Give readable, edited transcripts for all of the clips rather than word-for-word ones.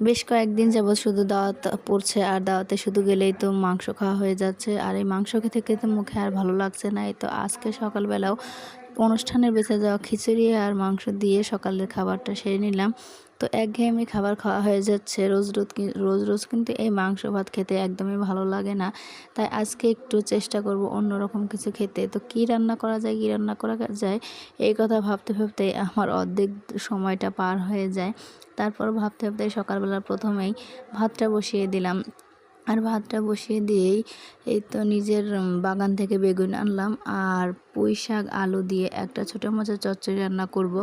বেশ কয়েকদিন যাবৎ শুধু দাওয়াত পড়ছে আর দাওয়াতে শুধু গেলেই তো মাংস খাওয়া হয়ে যাচ্ছে। আর এই মাংস খেতে খেতে মুখে আর ভালো লাগছে না। এই তো আজকে সকালবেলাও অনুষ্ঠানের বেঁচে যাওয়া খিচুড়ি আর মাংস দিয়ে সকালের খাবারটা সেরে নিলাম। তো একঘেয়েমি খাবার খাওয়া হয়ে যাচ্ছে রোজ রোজ কিন্তু এই মাংস ভাত খেতে একদমই ভালো লাগে না। তাই আজকে একটু চেষ্টা করব অন্যরকম কিছু খেতে। তো কী রান্না করা যায়, কী রান্না করা যায়, এই কথা ভাবতে ভাবতে আমার অর্ধেক সময়টা পার হয়ে যায়। তারপর ভাবতে ভাবতে সকালবেলা প্রথমেই ভাতটা বসিয়ে দিলাম। আর ভাতটা বসিয়ে দিয়েই এই তো নিজের বাগান থেকে বেগুন আনলাম আর পুঁই শাক আলু দিয়ে একটা ছোটো মাছের চচ্চড়ি রান্না করব।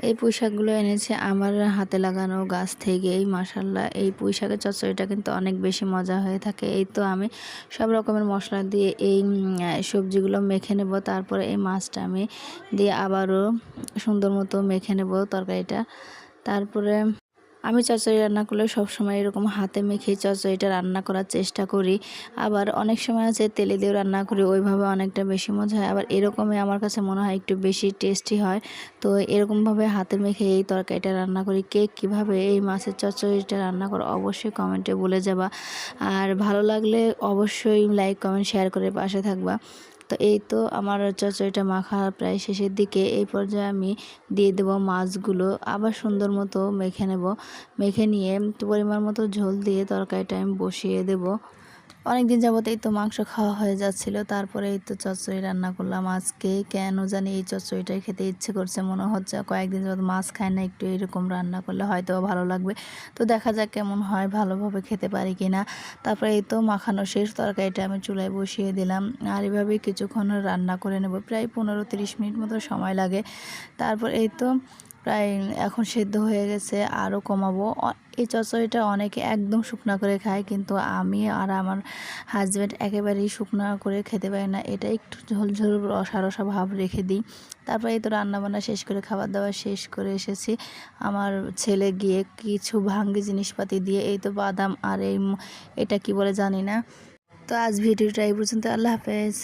এই পুঁই শাকগুলো এনেছে আমার হাতে লাগানো গাছ থেকেই। মাশাল্লাহ, এই পুঁই শাকের চচ্চড়িটা কিন্তু অনেক বেশি মজা হয়ে থাকে। এই তো আমি সব রকমের মশলা দিয়ে এই সবজিগুলো মেখে নেব। তারপরে এই মাছটা আমি দিয়ে আবারও সুন্দর মতো মেখে নেব তরকারিটা। তারপরে আমি চচ্চড়ি রান্না করলে সবসময় এরকম হাতে মেখে চচ্চড়িটা রান্না করার চেষ্টা করি। আবার অনেক সময় আছে তেলে দিয়েও রান্না করি, ওইভাবে অনেকটা বেশি মজা হয়। আবার এরকমই আমার কাছে মনে হয় একটু বেশি টেস্টি হয়। তো এরকমভাবে হাতে মেখে এই তরকারিটা রান্না করি। কে কীভাবে এই মাছের চচ্চড়িটা রান্না করো অবশ্যই কমেন্টে বলে যাবা। আর ভালো লাগলে অবশ্যই লাইক কমেন্ট শেয়ার করে পাশে থাকবা। তো এই তো আমার চচ্চড়িটা মাখা প্রায় শেষের দিকে। এই পর্যায়ে আমি দিয়ে দেবো মাছগুলো, আবার সুন্দর মতো মেখে নেব। মেখে নিয়ে পরিমাণ মতো ঝোল দিয়ে তরকারিটা আমি বসিয়ে দেব। অনেক দিন যাবত এই তো মাংস খাওয়া হয়ে যাচ্ছিল, তারপরে এই তো চচ্চড়ি রান্না করলাম আজকে। কেন জানি এই চচ্চড়িটাই খেতে ইচ্ছে করছে, মনে হচ্ছে কয়েকদিন যাবত মাছ খায় না, একটু এরকম রান্না করলে হয়তো ভালো লাগবে। তো দেখা যাক কেমন হয়, ভালোভাবে খেতে পারি কিনা। তারপরে এই তো মাখানো শেষ, তরকারিটা আমি চুলায় বসিয়ে দিলাম। আর এভাবেই কিছুক্ষণ রান্না করে নেব, প্রায় 15-30 মিনিট মতো সময় লাগে। তারপর এই তো প্রায় এখন সেদ্ধ হয়ে গেছে, আরও কমাবো। এই চচ্চড়িটা অনেকে একদম শুকনা করে খায়, কিন্তু আমি আর আমার হাজব্যান্ড একেবারেই শুকনা করে খেতে পারি না। এটা একটু ঝোল ঝোল রসা রসা ভাব রেখে দিই। তারপরে এই তো রান্নাবান্না শেষ করে খাবার দাবার শেষ করে এসেছি। আমার ছেলে গিয়ে কিছু ভাঙ্গি জিনিসপাতি দিয়ে এই তো বাদাম আর এটা কি বলে জানি না। তো আজ ভিডিওটা এই পর্যন্ত। আল্লাহ হাফেজ।